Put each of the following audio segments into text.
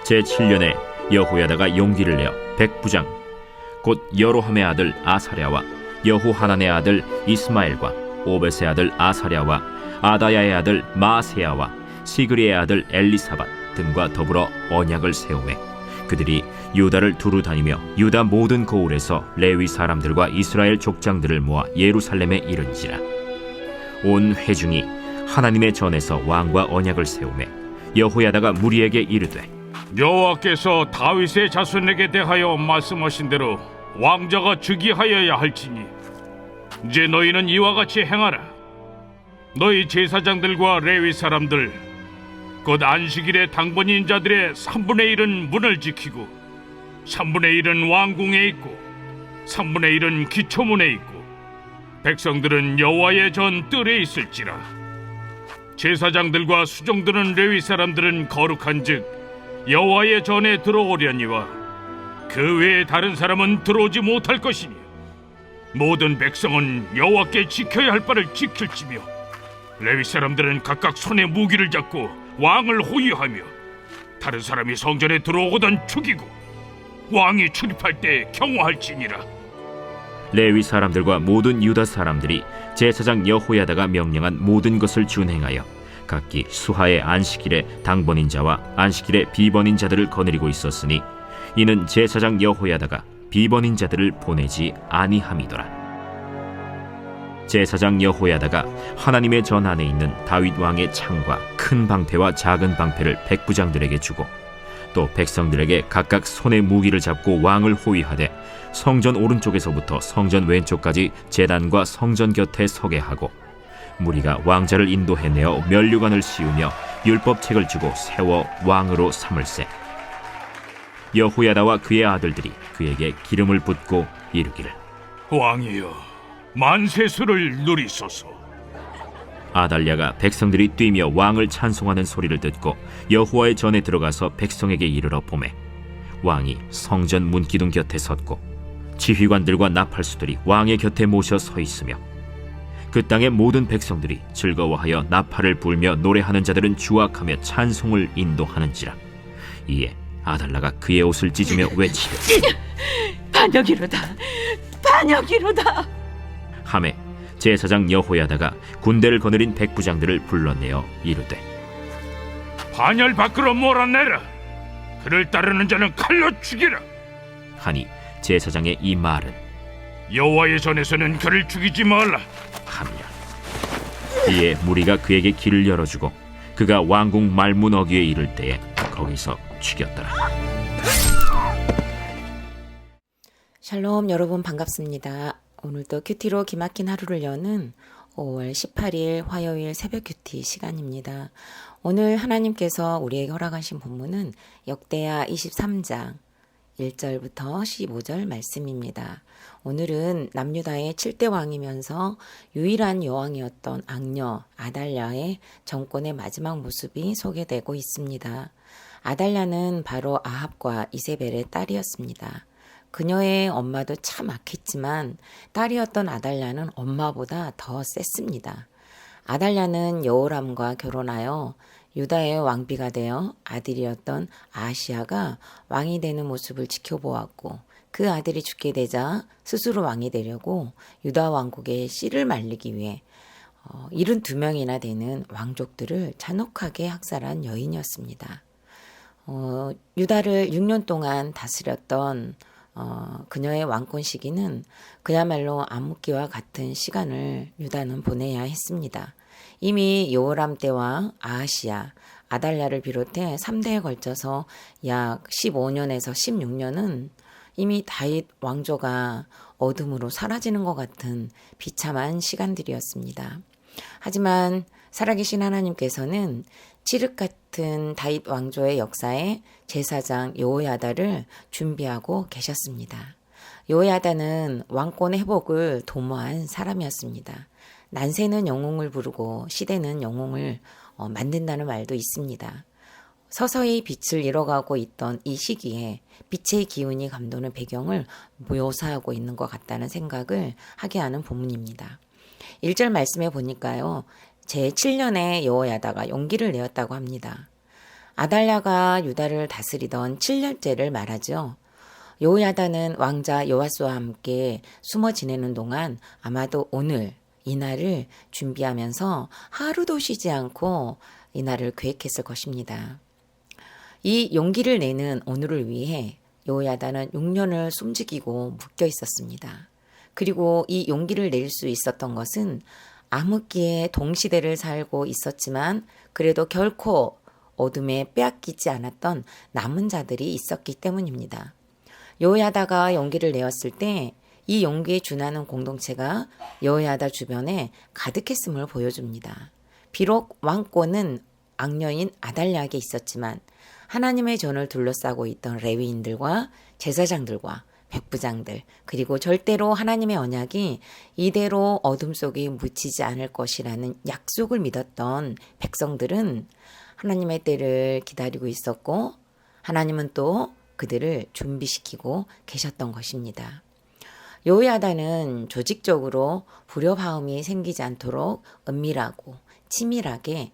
제7년에 여호야다가 용기를 내어 백부장 곧 여로함의 아들 아사랴와 여호하난의 아들 이스마엘과 오벳의 아들 아사랴와 아다야의 아들 마아세야와 시그리의 아들 엘리사밧 등과 더불어 언약을 세우매 그들이 유다를 두루 다니며 유다 모든 고을에서 레위 사람들과 이스라엘 족장들을 모아 예루살렘에 이른지라. 온 회중이 하나님의 전에서 왕과 언약을 세우매 여호야다가 무리에게 이르되 여호와께서 다윗의 자손에게 대하여 말씀하신 대로 왕자가 즉위하여야 할지니 이제 너희는 이와 같이 행하라. 너희 제사장들과 레위 사람들 곧 안식일에 당번인 자들의 3분의 1은 문을 지키고 3분의 1은 왕궁에 있고 3분의 1은 기초문에 있고 백성들은 여호와의 전 뜰에 있을지라. 제사장들과 수종드는 레위 사람들은 거룩한즉 여호와의 전에 들어오려니와 그 외에 다른 사람은 들어오지 못할 것이니 모든 백성은 여호와께 지켜야 할 바를 지킬지며 레위 사람들은 각각 손에 무기를 잡고 왕을 호위하며 다른 사람이 성전에 들어오거든 죽이고 왕이 출입할 때 경호할지니라. 레위 사람들과 모든 유다 사람들이 제사장 여호야다가 명령한 모든 것을 준행하여 각기 수하의 안식일에 당번인 자와 안식일에 비번인 자들을 거느리고 있었으니 이는 제사장 여호야다가 비번인 자들을 보내지 아니함이더라. 제사장 여호야다가 하나님의 전 안에 있는 다윗 왕의 창과 큰 방패와 작은 방패를 백부장들에게 주고 또 백성들에게 각각 손에 무기를 잡고 왕을 호위하되 성전 오른쪽에서부터 성전 왼쪽까지 제단과 성전 곁에 서게 하고 무리가 왕자를 인도해내어 면류관을 씌우며 율법책을 주고 세워 왕으로 삼을세. 여호야다와 그의 아들들이 그에게 기름을 붓고 이르기를 왕이여 만세수를 누리소서. 아달랴가 백성들이 뛰며 왕을 찬송하는 소리를 듣고 여호와의 전에 들어가서 백성에게 이르러 보매 왕이 성전 문기둥 곁에 섰고 지휘관들과 나팔수들이 왕의 곁에 모셔 서 있으며 그 땅의 모든 백성들이 즐거워하여 나팔을 불며 노래하는 자들은 주악하며 찬송을 인도하는지라. 이에 아달랴가 그의 옷을 찢으며 외치되 반역이로다, 반역이로다 하매 제사장 여호야다가 군대를 거느린 백부장들을 불러내어 이르되 반열 밖으로 몰아내라. 그를 따르는 자는 칼로 죽이라. 하니 제사장의 이 말은 여호와의 전에서는 그를 죽이지 말라 함이라. 이에 무리가 그에게 길을 열어주고 그가 왕궁 말문 어귀에 이를 때에 거기서 죽였더라. 샬롬, 여러분 반갑습니다. 오늘도 큐티로 기막힌 하루를 여는 5월 18일 화요일 새벽 큐티 시간입니다. 오늘 하나님께서 우리에게 허락하신 본문은 역대하 23장 1절부터 15절 말씀입니다. 오늘은 남유다의 7대 왕이면서 유일한 여왕이었던 악녀 아달랴의 정권의 마지막 모습이 소개되고 있습니다. 아달랴는 바로 아합과 이세벨의 딸이었습니다. 그녀의 엄마도 참 악했지만 딸이었던 아달랴는 엄마보다 더 셌습니다. 아달랴는 여호람과 결혼하여 유다의 왕비가 되어 아들이었던 아하시야가 왕이 되는 모습을 지켜보았고 그 아들이 죽게 되자 스스로 왕이 되려고 유다 왕국의 씨를 말리기 위해 72명이나 되는 왕족들을 잔혹하게 학살한 여인이었습니다. 유다를 6년 동안 다스렸던 그녀의 왕권 시기는 그야말로 암흑기와 같은 시간을 유다는 보내야 했습니다. 이미 여호람 때와 아하시야, 아달랴를 비롯해 3대에 걸쳐서 약 15년에서 16년은 이미 다윗 왕조가 어둠으로 사라지는 것 같은 비참한 시간들이었습니다. 하지만 살아계신 하나님께서는 칠흑 같은 다윗 왕조의 역사에 제사장 여호야다를 준비하고 계셨습니다. 여호야다는 왕권의 회복을 도모한 사람이었습니다. 난세는 영웅을 부르고 시대는 영웅을 만든다는 말도 있습니다. 서서히 빛을 잃어가고 있던 이 시기에 빛의 기운이 감도는 배경을 묘사하고 있는 것 같다는 생각을 하게 하는 본문입니다. 1절 말씀에 보니까요. 제7년에 여호야다가 용기를 내었다고 합니다. 아달랴가 유다를 다스리던 7년째를 말하죠. 여호야다는 왕자 요아스와 함께 숨어 지내는 동안 아마도 오늘 이날을 준비하면서 하루도 쉬지 않고 이날을 계획했을 것입니다. 이 용기를 내는 오늘을 위해 여호야다는 6년을 숨지기고 묶여 있었습니다. 그리고 이 용기를 낼 수 있었던 것은 암흑기에 동시대를 살고 있었지만 그래도 결코 어둠에 빼앗기지 않았던 남은 자들이 있었기 때문입니다. 여호야다가 용기를 내었을 때 이 용기에 준하는 공동체가 여호야다 주변에 가득했음을 보여줍니다. 비록 왕권은 악녀인 아달랴에게 있었지만 하나님의 전을 둘러싸고 있던 레위인들과 제사장들과 백부장들 그리고 절대로 하나님의 언약이 이대로 어둠 속에 묻히지 않을 것이라는 약속을 믿었던 백성들은 하나님의 때를 기다리고 있었고 하나님은 또 그들을 준비시키고 계셨던 것입니다. 여호야다는 조직적으로 불협화음이 생기지 않도록 은밀하고 치밀하게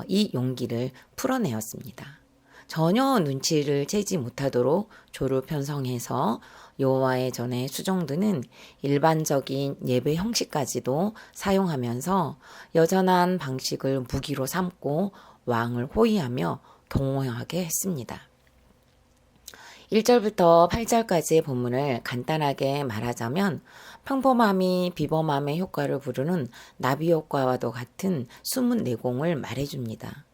이 용기를 풀어내었습니다. 전혀 눈치를 채지 못하도록 조를 편성해서 여호와의 전에 수종드는 일반적인 예배 형식까지도 사용하면서 여전한 방식을 무기로 삼고 왕을 호위하며 경호하게 했습니다. 1절부터 8절까지의 본문을 간단하게 말하자면 평범함이 비범함의 효과를 부르는 나비 효과와도 같은 숨은 내공을 말해줍니다.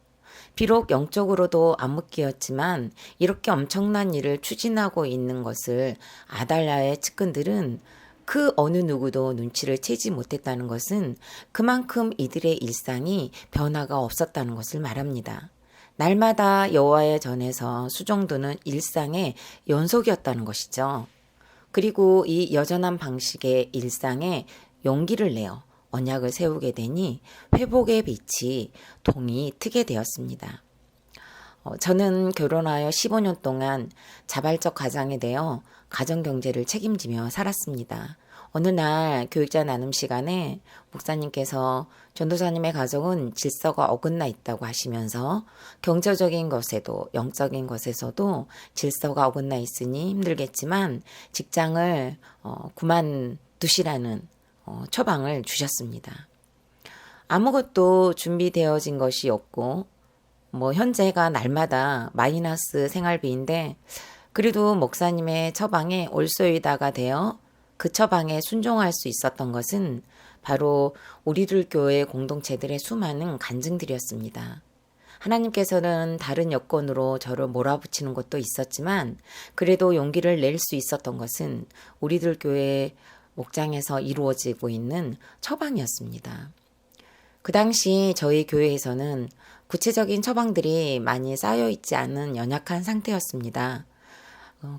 비록 영적으로도 암흑기였지만 이렇게 엄청난 일을 추진하고 있는 것을 아달랴의 측근들은 그 어느 누구도 눈치를 채지 못했다는 것은 그만큼 이들의 일상이 변화가 없었다는 것을 말합니다. 날마다 여호와의 전에서 수종드는 일상의 연속이었다는 것이죠. 그리고 이 여전한 방식의 일상에 용기를 내어 언약을 세우게 되니 회복의 빛이 동이 트게 되었습니다. 저는 결혼하여 15년 동안 자발적 가장에 대해 가정경제를 책임지며 살았습니다. 어느 날 교육자 나눔 시간에 목사님께서 전도사님의 가정은 질서가 어긋나 있다고 하시면서 경제적인 것에도 영적인 것에서도 질서가 어긋나 있으니 힘들겠지만 직장을 그만두시라는 처방을 주셨습니다. 아무것도 준비되어진 것이 없고 현재가 날마다 마이너스 생활비인데 그래도 목사님의 처방에 올소이다가 되어 그 처방에 순종할 수 있었던 것은 바로 우리들 교회 공동체들의 수많은 간증들이었습니다. 하나님께서는 다른 여건으로 저를 몰아붙이는 것도 있었지만 그래도 용기를 낼 수 있었던 것은 우리들 교회 목장에서 이루어지고 있는 처방이었습니다. 그 당시 저희 교회에서는 구체적인 처방들이 많이 쌓여있지 않은 연약한 상태였습니다.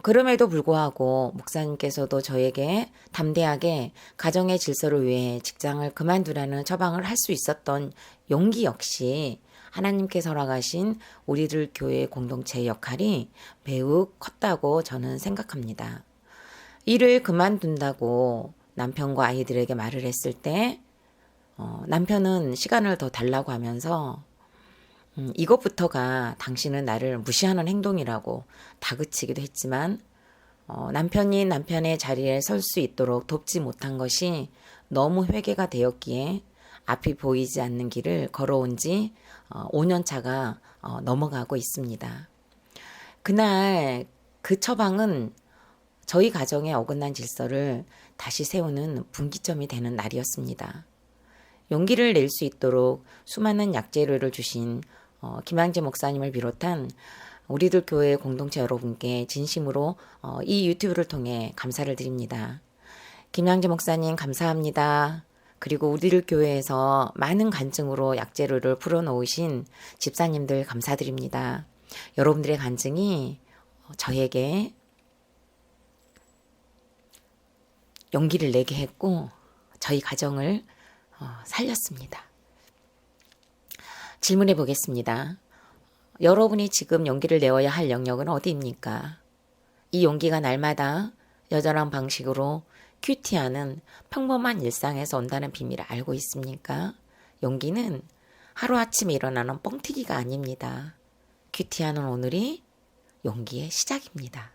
그럼에도 불구하고 목사님께서도 저에게 담대하게 가정의 질서를 위해 직장을 그만두라는 처방을 할 수 있었던 용기 역시 하나님께서 허락하신 우리들 교회 공동체의 역할이 매우 컸다고 저는 생각합니다. 일을 그만둔다고 남편과 아이들에게 말을 했을 때 남편은 시간을 더 달라고 하면서 이것부터가 당신은 나를 무시하는 행동이라고 다그치기도 했지만 남편이 남편의 자리에 설 수 있도록 돕지 못한 것이 너무 회개가 되었기에 앞이 보이지 않는 길을 걸어온 지 5년 차가 넘어가고 있습니다. 그날 그 처방은 저희 가정의 어긋난 질서를 다시 세우는 분기점이 되는 날이었습니다. 용기를 낼 수 있도록 수많은 약재료를 주신 김양재 목사님을 비롯한 우리들 교회 공동체 여러분께 진심으로 이 유튜브를 통해 감사를 드립니다. 김양재 목사님 감사합니다. 그리고 우리들 교회에서 많은 간증으로 약재료를 풀어놓으신 집사님들 감사드립니다. 여러분들의 간증이 저에게 용기를 내게 했고 저희 가정을 살렸습니다. 질문해 보겠습니다. 여러분이 지금 용기를 내어야 할 영역은 어디입니까? 이 용기가 날마다 여전한 방식으로 큐티하는 평범한 일상에서 온다는 비밀을 알고 있습니까? 용기는 하루아침에 일어나는 뻥튀기가 아닙니다. 큐티하는 오늘이 용기의 시작입니다.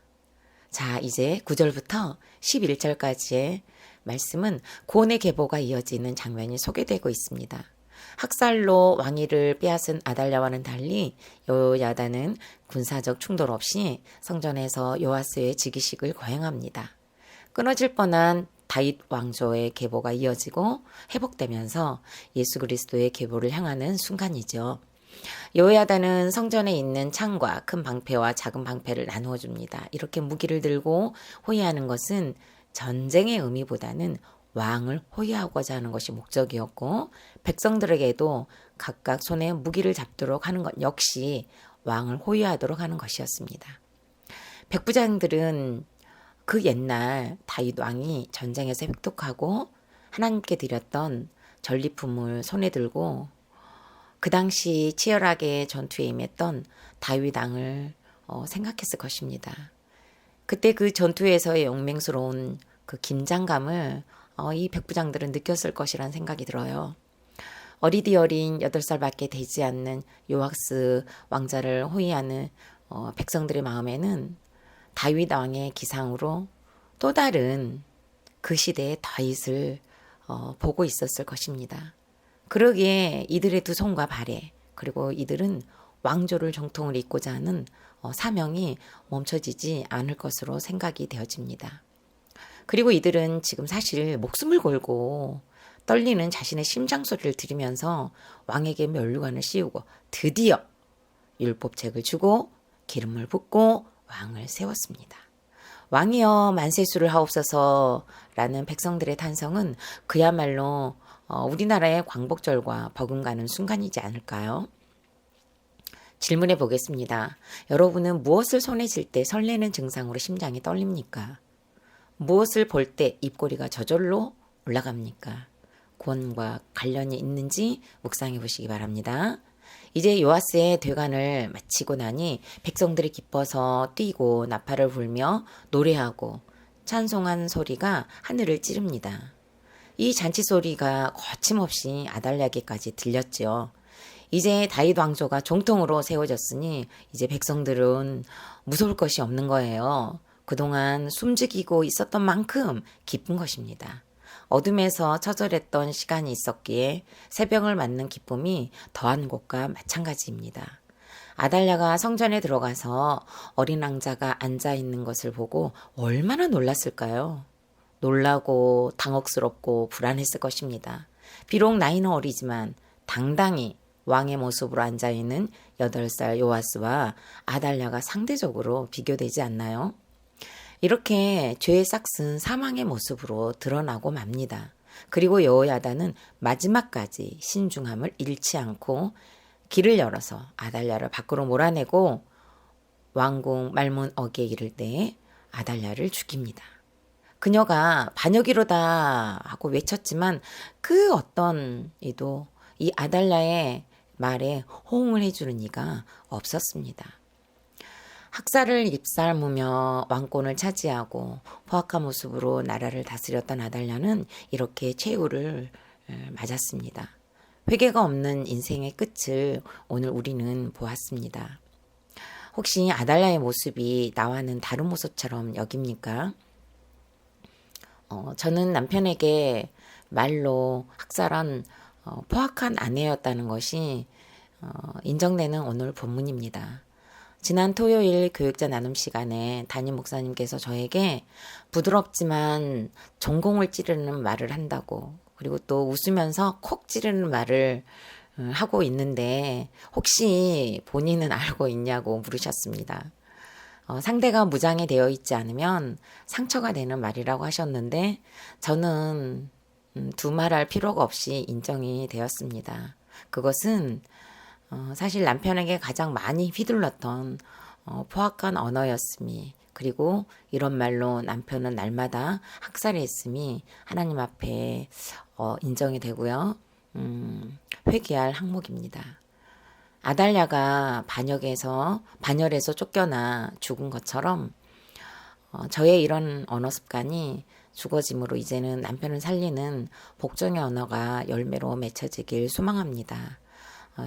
자, 이제 9절부터 11절까지의 말씀은 고뇌 계보가 이어지는 장면이 소개되고 있습니다. 학살로 왕위를 빼앗은 아달랴와는 달리 여호야다는 군사적 충돌 없이 성전에서 요아스의 즉위식을 거행합니다. 끊어질 뻔한 다윗 왕조의 계보가 이어지고 회복되면서 예수 그리스도의 계보를 향하는 순간이죠. 여호야다는 성전에 있는 창과 큰 방패와 작은 방패를 나누어 줍니다. 이렇게 무기를 들고 호위하는 것은 전쟁의 의미보다는 왕을 호위하고자 하는 것이 목적이었고, 백성들에게도 각각 손에 무기를 잡도록 하는 것 역시 왕을 호위하도록 하는 것이었습니다. 백부장들은 그 옛날 다윗 왕이 전쟁에서 획득하고 하나님께 드렸던 전리품을 손에 들고 그 당시 치열하게 전투에 임했던 다윗 왕을 생각했을 것입니다. 그때 그 전투에서의 용맹스러운 그 긴장감을 이 백부장들은 느꼈을 것이라는 생각이 들어요. 어리디 어린 8살밖에 되지 않는 요아스 왕자를 호위하는 백성들의 마음에는 다윗 왕의 기상으로 또 다른 그 시대의 다윗을 보고 있었을 것입니다. 그러기에 이들의 두 손과 발에, 그리고 이들은 왕조를 정통을 잇고자 하는 사명이 멈춰지지 않을 것으로 생각이 되어집니다. 그리고 이들은 지금 사실 목숨을 걸고 떨리는 자신의 심장 소리를 들으면서 왕에게 면류관을 씌우고 드디어 율법책을 주고 기름을 붓고 왕을 세웠습니다. 왕이여 만세수를 하옵소서라는 백성들의 탄성은 그야말로 우리나라의 광복절과 버금가는 순간이지 않을까요? 질문해 보겠습니다. 여러분은 무엇을 손에 쥘 때 설레는 증상으로 심장이 떨립니까? 무엇을 볼 때 입꼬리가 저절로 올라갑니까? 구원과 관련이 있는지 묵상해 보시기 바랍니다. 이제 요아스의 되관을 마치고 나니 백성들이 기뻐서 뛰고 나팔을 불며 노래하고 찬송한 소리가 하늘을 찌릅니다. 이 잔치 소리가 거침없이 아달랴에게까지 들렸죠. 이제 다윗 왕조가 정통으로 세워졌으니 이제 백성들은 무서울 것이 없는 거예요. 그동안 숨죽이고 있었던 만큼 기쁜 것입니다. 어둠에서 처절했던 시간이 있었기에 새벽을 맞는 기쁨이 더한 것과 마찬가지입니다. 아달랴가 성전에 들어가서 어린 왕자가 앉아있는 것을 보고 얼마나 놀랐을까요? 놀라고 당혹스럽고 불안했을 것입니다. 비록 나이는 어리지만 당당히 왕의 모습으로 앉아있는 8살 요아스와 아달랴가 상대적으로 비교되지 않나요? 이렇게 죄의 싹슨 사망의 모습으로 드러나고 맙니다. 그리고 여호야다는 마지막까지 신중함을 잃지 않고 길을 열어서 아달랴를 밖으로 몰아내고 왕궁 말문 어귀에 이를 때에 아달랴를 죽입니다. 그녀가 반역이로다 하고 외쳤지만 그 어떤 이도 이 아달랴의 말에 호응을 해주는 이가 없었습니다. 학살을 입살무며 왕권을 차지하고 포악한 모습으로 나라를 다스렸던 아달랴는 이렇게 최후를 맞았습니다. 회개가 없는 인생의 끝을 오늘 우리는 보았습니다. 혹시 아달랴의 모습이 나와는 다른 모습처럼 여깁니까? 저는 남편에게 말로 학살한 포악한 아내였다는 것이 인정되는 오늘 본문입니다. 지난 토요일 교육자 나눔 시간에 담임 목사님께서 저에게 부드럽지만 전공을 찌르는 말을 한다고, 그리고 또 웃으면서 콕 찌르는 말을 하고 있는데 혹시 본인은 알고 있냐고 물으셨습니다. 상대가 무장이 되어 있지 않으면 상처가 되는 말이라고 하셨는데 저는 두말할 필요가 없이 인정이 되었습니다. 그것은 사실 남편에게 가장 많이 휘둘렀던 포악한 언어였음이, 그리고 이런 말로 남편은 날마다 학살했음이 하나님 앞에 인정이 되고요. 회개할 항목입니다. 아달랴가 반열에서 쫓겨나 죽은 것처럼 저의 이런 언어 습관이 죽어짐으로 이제는 남편을 살리는 복종의 언어가 열매로 맺혀지길 소망합니다.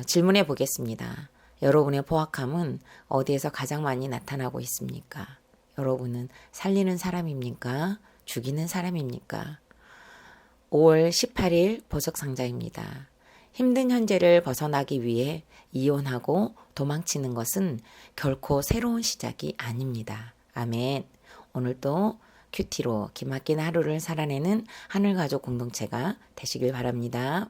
질문해 보겠습니다. 여러분의 포악함은 어디에서 가장 많이 나타나고 있습니까? 여러분은 살리는 사람입니까? 죽이는 사람입니까? 5월 18일 보석상자입니다. 힘든 현재를 벗어나기 위해 이혼하고 도망치는 것은 결코 새로운 시작이 아닙니다. 아멘. 오늘도 큐티로 기막힌 하루를 살아내는 하늘가족 공동체가 되시길 바랍니다.